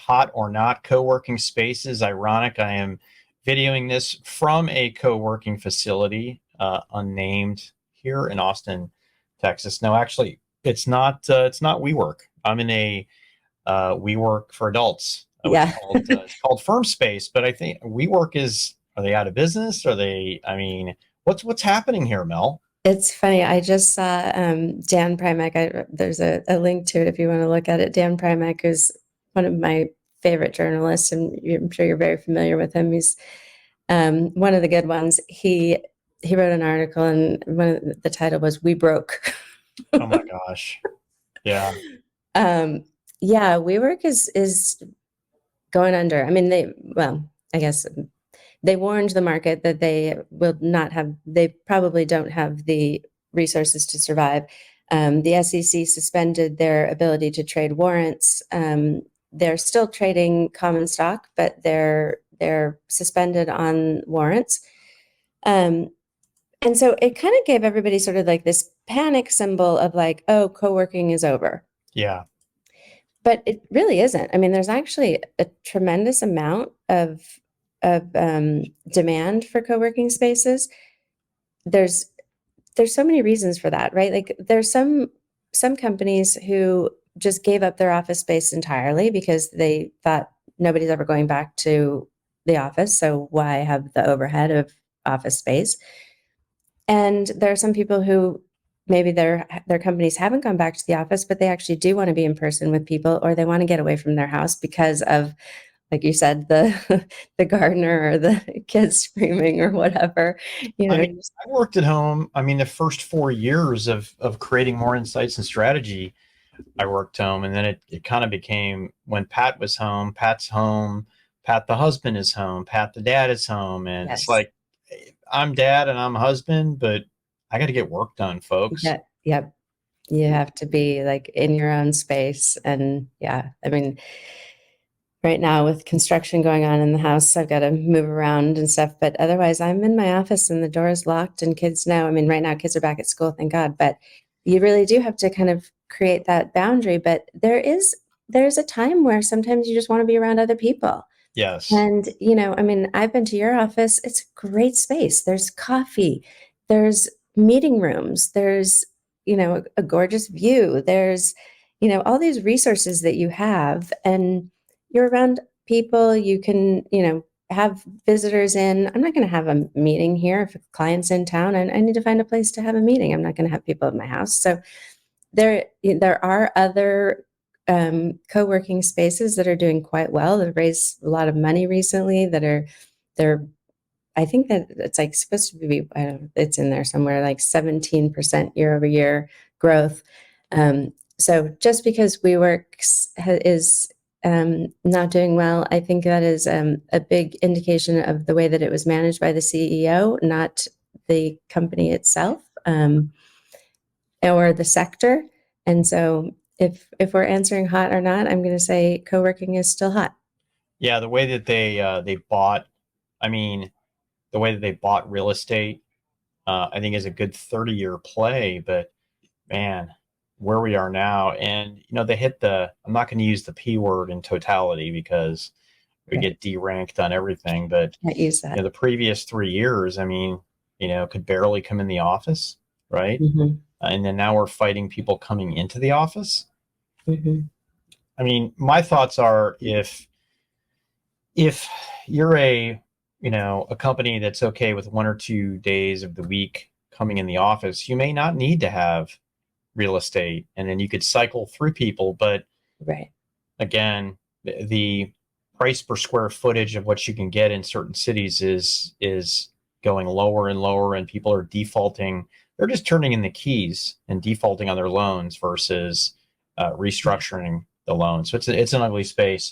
Hot or Not co-working spaces. Ironic, I am videoing this from a co-working facility, unnamed, here in Austin, Texas. No, actually, it's not WeWork. I'm in a WeWork for adults, which is Yeah, called it's called Firm Space. But I think WeWork is, are they out of business? Are they? I mean, what's happening here, Mel? it's funny. I just saw Dan Primack. There's a link to it if you want to look at it. Dan Primack is one of my favorite journalists, and I'm sure you're very familiar with him. He's one of the good ones. He wrote an article, and the title was "We Broke." Oh my gosh. Yeah. um, yeah, WeWork is going under. I mean, I guess they warned the market that they probably don't have the resources to survive. The SEC suspended their ability to trade warrants. They're still trading common stock, but they're suspended on warrants. Um, and so it kind of gave everybody sort of like this panic symbol of like, oh, co-working is over. Yeah. But it really isn't. I mean, there's actually a tremendous amount of demand for co-working spaces. There's there's so many reasons for that, right? Like there's some companies who just gave up their office space entirely because they thought nobody's ever going back to the office, so why have the overhead of office space? And there are some people who maybe their companies haven't gone back to the office, but they actually do want to be in person with people, or they want to get away from their house because of, like you said, the the gardener or the kids screaming or whatever. You I know, mean, I worked at home. I mean, the first 4 years of creating more insights and strategy, I worked home, and then it kind of became, when Pat was home, Pat's home, Pat the husband is home, Pat the dad is home, and it's yes, like, I'm dad and I'm husband, but I got to get work done, folks. yeah, yep. You have to be like in your own space, and yeah, I mean, right now with construction going on in the house, I've got to move around and stuff. But otherwise, I'm in my office and the door is locked and kids know. I mean, right now kids are back at school, thank God. But you really do have to kind of create that boundary. But there's a time where sometimes you just want to be around other people. Yes. And, I mean, I've been to your office. It's a great space. There's coffee, there's meeting rooms, there's, a gorgeous view. There's, all these resources that you have, and you're around people. You can, have visitors in. I'm not going to have a meeting here if a client's in town, and I need to find a place to have a meeting. I'm not going to have people at my house. So there are other co-working spaces that are doing quite well. They've raised a lot of money recently they're I think that it's like supposed to be, I don't know, it's in there somewhere, like 17% year over year growth. So just because is not doing well, I think that is a big indication of the way that it was managed by the CEO, not the company itself. Or the sector. And so if we're answering hot or not, I'm going to say co-working is still hot. Yeah, the way that they bought, I mean, the way that they bought real estate, I think is a good 30-year play. But man, where we are now, and they hit the, I'm not going to use the P word in totality because we Right. get deranked on everything, but Can't use that. the previous 3 years, I mean, could barely come in the office, right? Hmm. And then now we're fighting people coming into the office. Hmm. I mean, my thoughts are, if you're a company that's okay with 1 or 2 days of the week coming in the office, you may not need to have real estate, and then you could cycle through people. But Right. again, the price per square footage of what you can get in certain cities is going lower and lower, and people are defaulting. They're just turning in the keys and defaulting on their loans versus restructuring the loan. So it's an ugly space.